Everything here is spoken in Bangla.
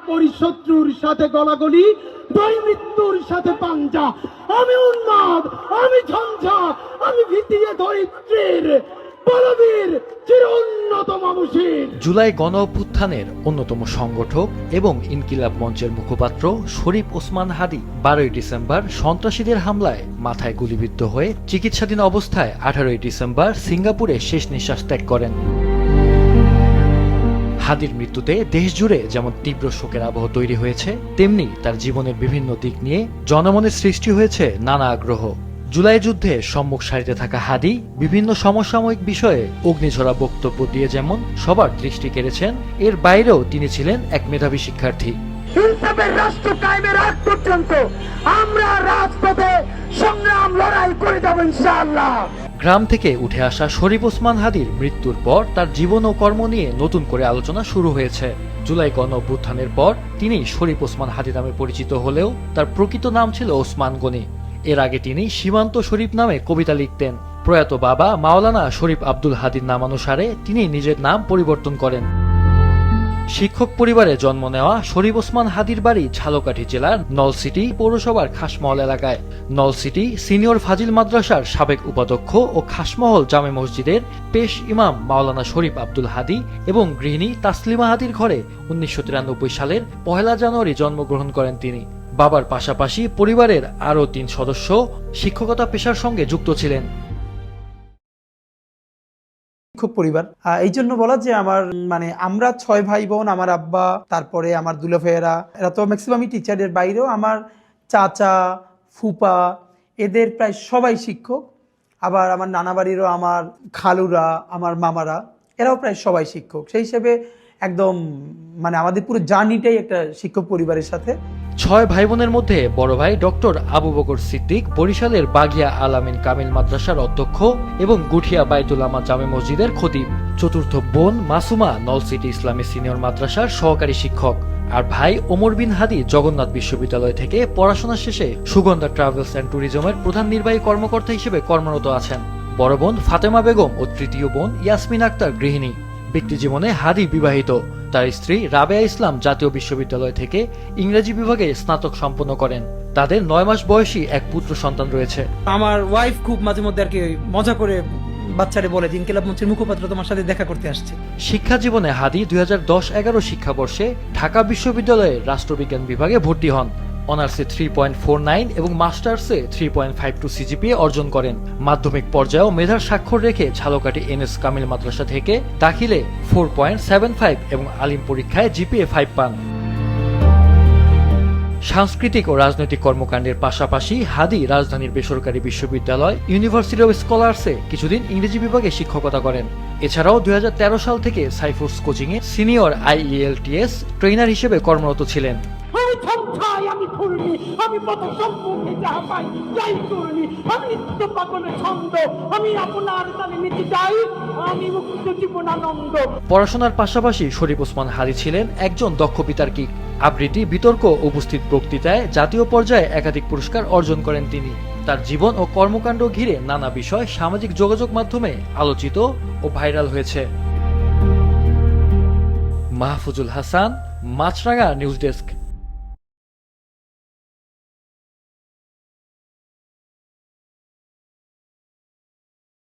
করি শত্রুর সাথে গলাগলি, দুই মৃত্যুর সাথে পাঞ্জা। আমি উন্মাদ, আমি ঝঞ্ঝা, আমি ভিতিয়ে ধরিত্রীর বলবীর চির উন্নত মানুষের। জুলাই গণ অভ্যুত্থানের অন্যতম সংগঠক এবং ইনকিলাব মঞ্চের মুখপাত্র শরীফ ওসমান হাদী 12ই ডিসেম্বর সন্ত্রাসীদের হামলায় মাথায় গুলিবিদ্ধ হয়ে চিকিৎসাধীন অবস্থায় 18ই ডিসেম্বর সিঙ্গাপুরে শেষ নিঃশ্বাস ত্যাগ করেন। হাদীর মৃত্যুতে দেশ জুড়ে যেমন তীব্র শোকের আবহ তৈরি হয়েছে, তেমনি তার জীবনের বিভিন্ন দিক নিয়ে জনমনে সৃষ্টি হয়েছে নানা আগ্রহ। জুলাই যুদ্ধে সম্মুখ সারিতে থাকা হাদী বিভিন্ন সমসাময়িক বিষয়ে অগ্নিঝরা বক্তব্য দিয়ে যেমন সবার দৃষ্টি কেড়েছেন, এর বাইরেও তিনি ছিলেন এক মেধাবী শিক্ষার্থী। ইনসাফের রাষ্ট্র কায়েমের আগ পর্যন্ত আমরা রাজপথে সংগ্রাম লড়াই করে যাব ইনশাআল্লাহ। গ্রাম থেকে উঠে আসা শরীফ ওসমান হাদীর মৃত্যুর পর তার জীবন ও কর্ম নিয়ে নতুন করে আলোচনা শুরু হয়েছে। জুলাই গণ অভ্যুত্থানের পর তিনি শরীফ ওসমান হাদী নামে পরিচিত হলেও তার প্রকৃত নাম ছিল ওসমান গনি। এর আগে তিনি সীমান্ত শরীফ নামে কবিতা লিখতেন। প্রয়াত বাবা মাওলানা শরীফ আব্দুল হাদীর নামানুসারে তিনি নিজের নাম পরিবর্তন করেন। শিক্ষক পরিবারে জন্ম নেওয়া শরীফ ওসমান হাদীর বাড়ি ঝালকাঠি জেলার নলসিটি পৌরসভার খাসমহল এলাকায়। নলসিটি সিনিয়র ফাজিল মাদ্রাসার সাবেক উপাধ্যক্ষ ও খাসমহল জামে মসজিদের পেশ ইমাম মাওলানা শরীফ আব্দুল হাদী এবং গৃহিণী তাসলিমা হাদীর ঘরে 1993 সালের 1 জানুয়ারি জন্মগ্রহণ করেন তিনি। বাবার পাশাপাশি পরিবারের আরও 3 সদস্য শিক্ষকতা পেশার সঙ্গে যুক্ত ছিলেন। শিক্ষক পরিবার, এই জন্য বলা যে আমার আমরা 6 ভাই বোন, আমার আব্বা, তারপরে আমার দুলা ভাইয়েরা, এরা তো ম্যাক্সিমামই টিচারের বাইরেও আমার চাচা, ফুপা, এদের প্রায় সবাই শিক্ষক। আবার আমার নানা বাড়িরও আমার খালুরা, আমার মামারা, এরাও প্রায় সবাই শিক্ষক। সেই হিসেবে একদম আমাদের পুরো জার্নিটাই একটা শিক্ষক পরিবারের সাথে। 6 ভাই বোনের মধ্যে বড় ভাই ডক্টর আবু বকর সিদ্দিক বরিশালের বাগিয়া আল আমিন কামিল মাদ্রাসার অধ্যক্ষ এবং গুঠিয়া বাইতুল আমা জামে মসজিদের খতিব। চতুর্থ বোন মাসুমা নলসিটি ইসলামী সিনিয়র মাদ্রাসার সহকারী শিক্ষক। আর ভাই ওমর বিন হাদী জগন্নাথ বিশ্ববিদ্যালয় থেকে পড়াশোনা শেষে সুগন্ধা ট্রাভেলস অ্যান্ড ট্যুরিজমের প্রধান নির্বাহী কর্মকর্তা হিসেবে কর্মরত আছেন। বড় বোন ফাতেমা বেগম ও তৃতীয় বোন ইয়াসমিন আক্তার গৃহিণী। ব্যক্তিজীবনে হাদী বিবাহিত। তার স্ত্রী রাবেয়া ইসলাম জাতীয় বিশ্ববিদ্যালয় থেকে ইংরেজি বিভাগে স্নাতক সম্পন্ন করেন। তাদের 9 মাস বয়সী এক পুত্র সন্তান রয়েছে। আমার ওয়াইফ খুব মাঝে মধ্যে আর কি মজা করে বাচ্চারে বলে যে ইনকিলাব মঞ্চের মুখপাত্র তোমার সাথে দেখা করতে আসছে। শিক্ষা জীবনে হাদী 2010-11 শিক্ষাবর্ষে ঢাকা বিশ্ববিদ্যালয়ের রাষ্ট্রবিজ্ঞান বিভাগে ভর্তি হন। অনার্সে 3.49 এবং মাস্টার্সে 3.52 সিজিপিএ অর্জন করেন। মাধ্যমিক পর্যায়েও মেধার স্বাক্ষর রেখে ঝালকাঠি এনএস কামিল মাদ্রাসা থেকে দাখিলে 4.75 এবং আলিম পরীক্ষায় জিপিএ 5 পান। সাংস্কৃতিক ও রাজনৈতিক কর্মকাণ্ডের পাশাপাশি হাদী রাজধানীর বেসরকারি বিশ্ববিদ্যালয় ইউনিভার্সিটি অব স্কলার্সে কিছুদিন ইংরেজি বিভাগে শিক্ষকতা করেন। এছাড়াও 2013 সাল থেকে সাইফোর্স কোচিংয়ে সিনিয়র IELTS ট্রেনার হিসেবে কর্মরত ছিলেন। আমি ঝঞ্ঝাই, আমি ফুলনি, আমি পথ সম্মুখে যাহা পাই যাই করনি, আমি নিত্য পাগলের ছন্দ, আমি আপনার তালে নিতে যাই, আমি মুক্ত জীবনানন্দ। পড়াশোনার পাশাপাশি শরীফ ওসমান হাদী ছিলেন একজন দক্ষ বিতার্কিক। আবৃত্তি, বিতর্ক, উপস্থিত বক্তৃতায় জাতীয় পর্যায়ে একাধিক পুরস্কার অর্জন করেন তিনি। তার জীবন ও কর্মকাণ্ড ঘিরে নানা বিষয় সামাজিক যোগাযোগ মাধ্যমে আলোচিত ও ভাইরাল হয়েছে। মাহফুজুল হাসান, মাছরাঙা নিউজ ডেস্ক।